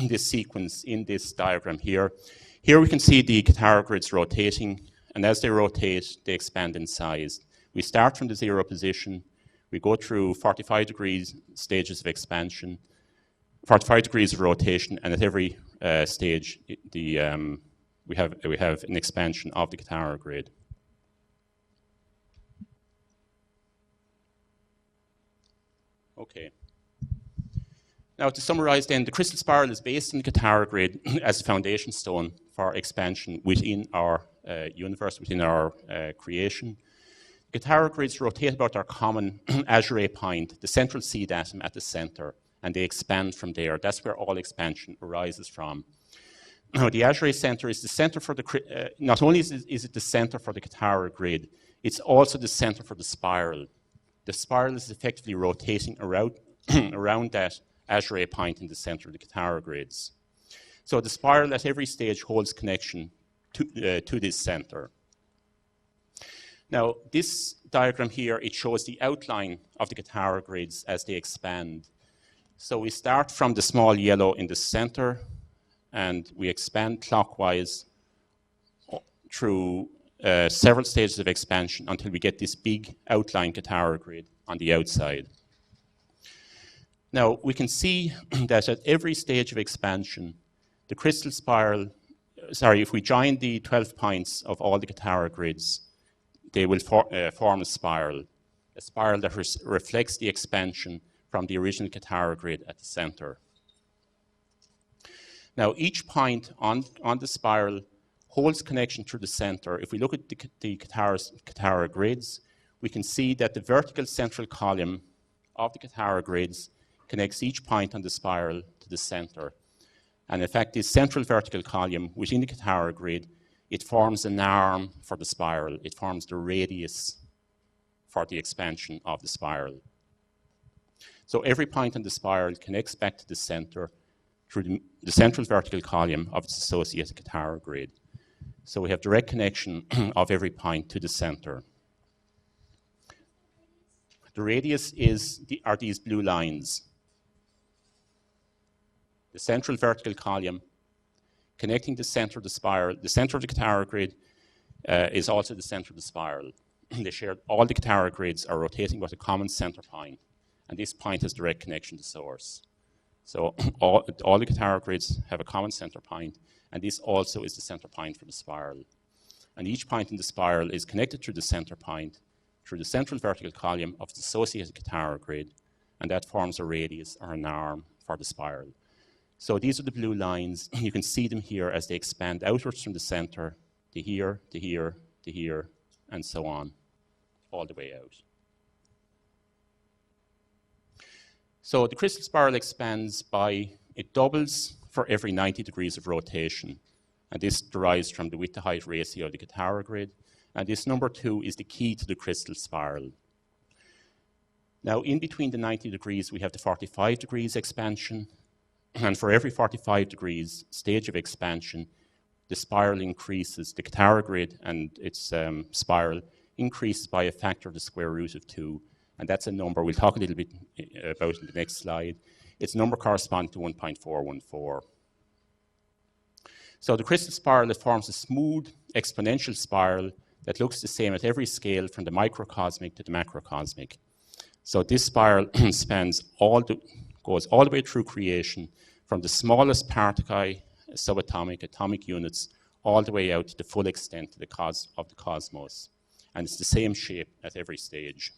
this sequence in this diagram here. Here we can see the Katara grids rotating, and as they rotate, they expand in size. We start from the 0 position, we go through 45 degrees stages of expansion, 45 degrees of rotation, and at every stage, we have an expansion of the Katara grid. Okay. Now, to summarize then, the Krystal spiral is based on the Katara grid as a foundation stone for expansion within our universe, within our creation. The Katara grids rotate about our common azure point, the central seed atom at the center, and they expand from there. That's where all expansion arises from. Now, the azure center is the center for the, not only is it the center for the Katara grid, it's also the center for the spiral. The spiral is effectively rotating around, around that azure point in the center of the Katara grids. So the spiral at every stage holds connection to this center. Now, this diagram here, it shows the outline of the Katara grids as they expand. So we start from the small yellow in the center, and we expand clockwise through several stages of expansion until we get this big outline Katara grid on the outside. Now, we can see that at every stage of expansion, the Krystal spiral, if we join the 12 points of all the Katara grids, they will form a spiral that reflects the expansion from the original Katara grid at the center. Now, each point on the spiral holds connection through the center. If we look at the Katara grids, we can see that the vertical central column of the Katara grids connects each point on the spiral to the center. And in fact, this central vertical column within the Katara grid, it forms an arm for the spiral. It forms the radius for the expansion of the spiral. So every point on the spiral connects back to the center through the central vertical column of its associated Katara grid. So we have direct connection of every point to the center. The radius are these blue lines. The central vertical column connecting the center of the spiral. The center of the Katara grid is also the center of the spiral. All the Katara grids are rotating with a common center point, and this point has direct connection to source. So all the Katara grids have a common center point, and this also is the center point for the spiral. And each point in the spiral is connected through the center point, through the central vertical column of the associated Katara grid, and that forms a radius or an arm for the spiral. So these are the blue lines. You can see them here as they expand outwards from the center to here, to here, to here, and so on, all the way out. So the Krystal spiral expands it doubles for every 90 degrees of rotation. And this derives from the width-to-height ratio of the Katara grid. And this number 2 is the key to the Krystal spiral. Now, in between the 90 degrees, we have the 45 degrees expansion. And for every 45 degrees stage of expansion, the spiral increases, the Katara grid and its spiral increases by a factor of the square root of 2. And that's a number we'll talk a little bit about in the next slide. Its number corresponds to 1.414. So the Krystal spiral, it forms a smooth exponential spiral that looks the same at every scale from the microcosmic to the macrocosmic. So this spiral goes all the way through creation, from the smallest particle, subatomic, atomic units, all the way out to the full extent of the cosmos. And it's the same shape at every stage.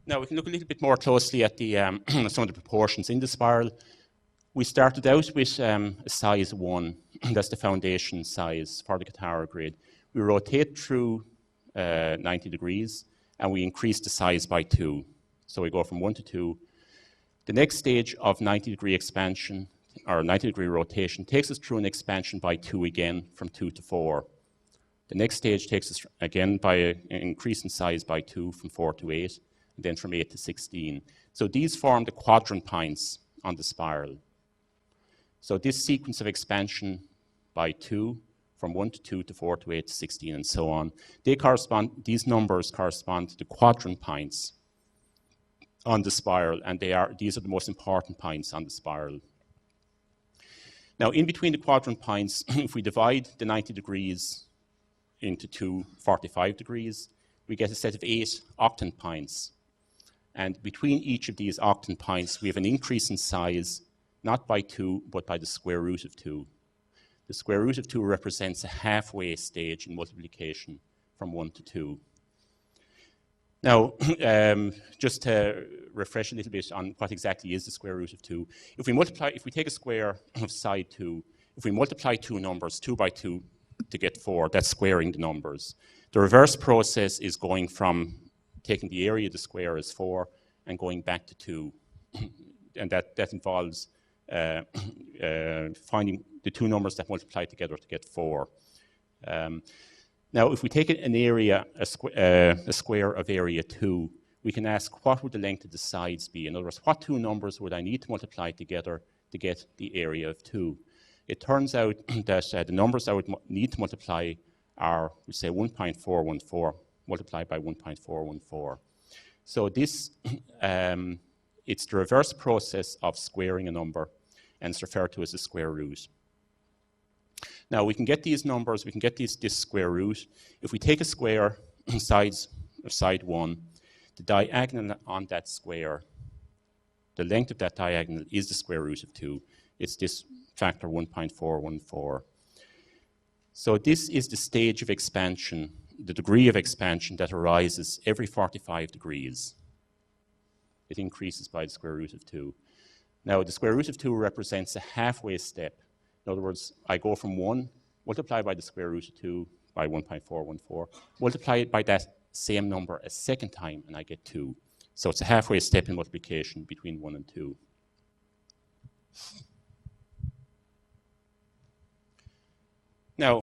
Now we can look a little bit more closely at the, some of the proportions in the spiral. We started out with a size 1. That's the foundation size for the Katara grid. We rotate through 90 degrees, and we increase the size by 2. So we go from 1 to 2. The next stage of 90-degree expansion, or 90-degree rotation, takes us through an expansion by 2 again, from 2 to 4. The next stage takes us again by an increase in size by 2, from 4 to 8, and then from 8 to 16. So these form the quadrant points on the spiral. So this sequence of expansion by 2, from 1 to 2 to 4 to 8 to 16 and so on, these numbers correspond to the quadrant points on the spiral, and these are the most important points on the spiral. Now, in between the quadrant points, if we divide the 90 degrees into two 45 degrees, we get a set of 8 octant points. And between each of these octant points, we have an increase in size, not by 2, but by the square root of 2. The square root of 2 represents a halfway stage in multiplication from 1 to 2. Now, just to refresh a little bit on what exactly is the square root of 2, if we take a square of side 2, if we multiply two numbers, 2 by 2, to get 4, that's squaring the numbers. The reverse process is going from taking the area of the square as 4 and going back to 2. And that involves finding the two numbers that multiply together to get 4. Now, if we take an area, a square of area 2, we can ask what would the length of the sides be? In other words, what two numbers would I need to multiply together to get the area of 2? It turns out that the numbers I would need to multiply are, we say, 1.414 multiplied by 1.414. So this, it's the reverse process of squaring a number, and it's referred to as the square root. Now, we can get these numbers, we can get this square root. If we take a square sides of side 1, the diagonal on that square, the length of that diagonal is the square root of 2. It's this factor 1.414. So this is the stage of expansion, the degree of expansion that arises every 45 degrees. It increases by the square root of 2. Now, the square root of 2 represents a halfway step. In other words, I go from 1, multiply by the square root of 2 by 1.414, multiply it by that same number a second time, and I get 2. So it's a halfway step in multiplication between 1 and 2.